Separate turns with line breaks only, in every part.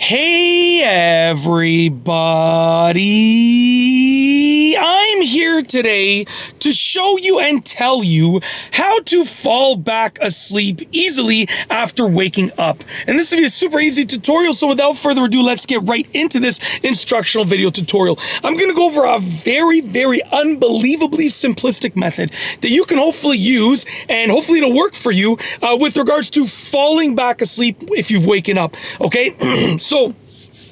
Hey everybody, I'm here today to show you and tell you how to fall back asleep easily after waking up. And this will be a super easy tutorial, so without further ado, let's get right into this instructional video tutorial. I'm going to go over a very unbelievably simplistic method that you can hopefully use, and hopefully it'll work for you with regards to falling back asleep if you've waken up, okay? So,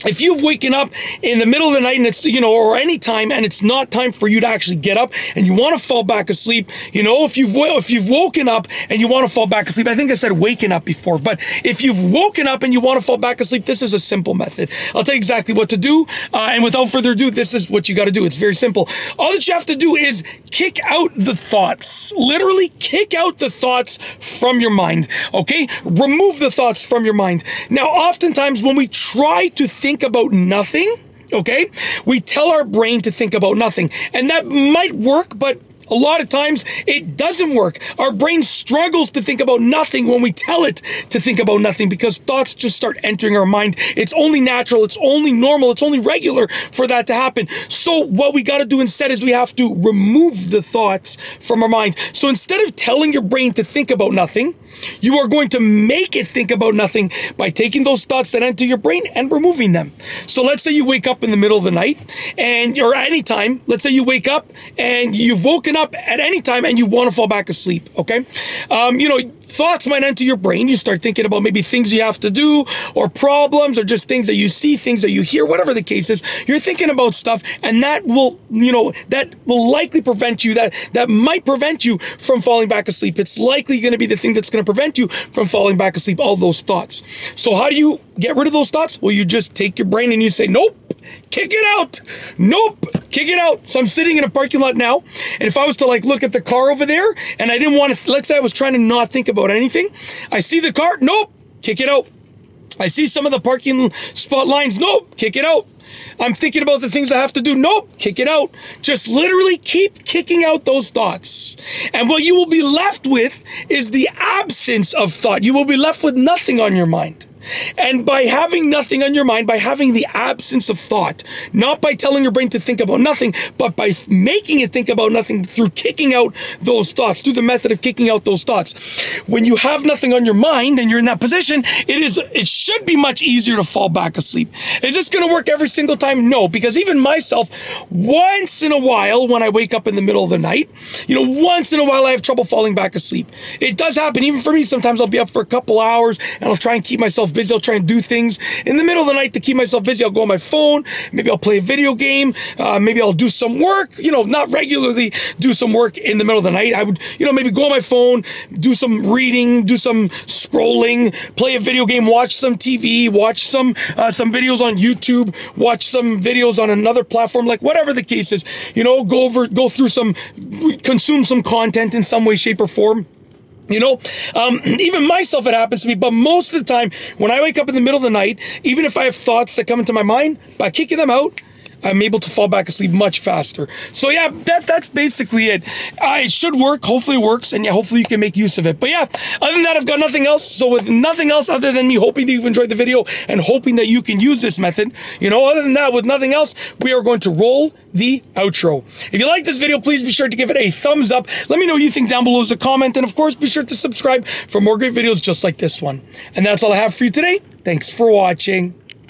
if you've waken up in the middle of the night and it's, or any time, and it's not time for you to actually get up and you want to fall back asleep, if you've woken up and you want to fall back asleep, I think I said waken up before, but if you've woken up and you want to fall back asleep, this is a simple method. I'll tell you exactly what to do, and without further ado, this is what you got to do. It's very simple. All that you have to do is kick out the thoughts. Literally kick out the thoughts from your mind, okay? Remove the thoughts from your mind. Now, oftentimes when we try to think about nothing, okay, we tell our brain to think about nothing, and that might work, but a lot of times it doesn't work. Our brain struggles to think about nothing when we tell it to think about nothing, because thoughts just start entering our mind. It's only natural, it's only normal, it's only regular for that to happen. So what we got to do instead is we have to remove the thoughts from our mind. So instead of telling your brain to think about nothing, you are going to make it think about nothing by taking those thoughts that enter your brain and removing them. So let's say you wake up in the middle of the night, or any time. Let's say you wake up and you've woken up at any time and you want to fall back asleep, okay? Thoughts might enter your brain. You start thinking about maybe things you have to do, or problems, or just things that you see, things that you hear, whatever the case is. You're thinking about stuff, and that will, likely prevent you, that might prevent you from falling back asleep. It's likely going to be the thing that's going to prevent you from falling back asleep, all those thoughts. So how do you get rid of those thoughts? Well, you just take your brain and you say, nope, kick it out. Nope, kick it out. So I'm sitting in a parking lot now, and if I was to look at the car over there, and I didn't want to, let's say I was trying to not think about anything, I see the car, nope, kick it out. I see some of the parking spot lines, nope, kick it out. I'm thinking about the things I have to do, nope, kick it out. Just literally keep kicking out those thoughts. And what you will be left with is the absence of thought. You will be left with nothing on your mind. And by having nothing on your mind, by having the absence of thought, not by telling your brain to think about nothing, but by making it think about nothing through kicking out those thoughts, through the method of kicking out those thoughts. When you have nothing on your mind and you're in that position, it should be much easier to fall back asleep. Is this going to work every single time? No, because even myself, once in a while, when I wake up in the middle of the night, once in a while I have trouble falling back asleep. It does happen, even for me. Sometimes I'll be up for a couple hours and I'll try and keep myself busy. I'll try and do things in the middle of the night to keep myself busy. I'll go on my phone. Maybe I'll play a video game. Maybe I'll do some work, not regularly do some work in the middle of the night. I would, maybe go on my phone, do some reading, do some scrolling, play a video game, watch some TV, watch some videos on YouTube, watch some videos on another platform, whatever the case is, go through consume some content in some way, shape, or form. Even myself, it happens to me, but most of the time when I wake up in the middle of the night, even if I have thoughts that come into my mind, by kicking them out, I'm able to fall back asleep much faster. So yeah, that's basically it. It should work. Hopefully it works, and yeah, hopefully you can make use of it. But yeah, other than that, I've got nothing else. So with nothing else other than me hoping that you've enjoyed the video and hoping that you can use this method, other than that, with nothing else, we are going to roll the outro. If you like this video, please be sure to give it a thumbs up. Let me know what you think down below as a comment, and of course, be sure to subscribe for more great videos just like this one. And that's all I have for you today. Thanks for watching.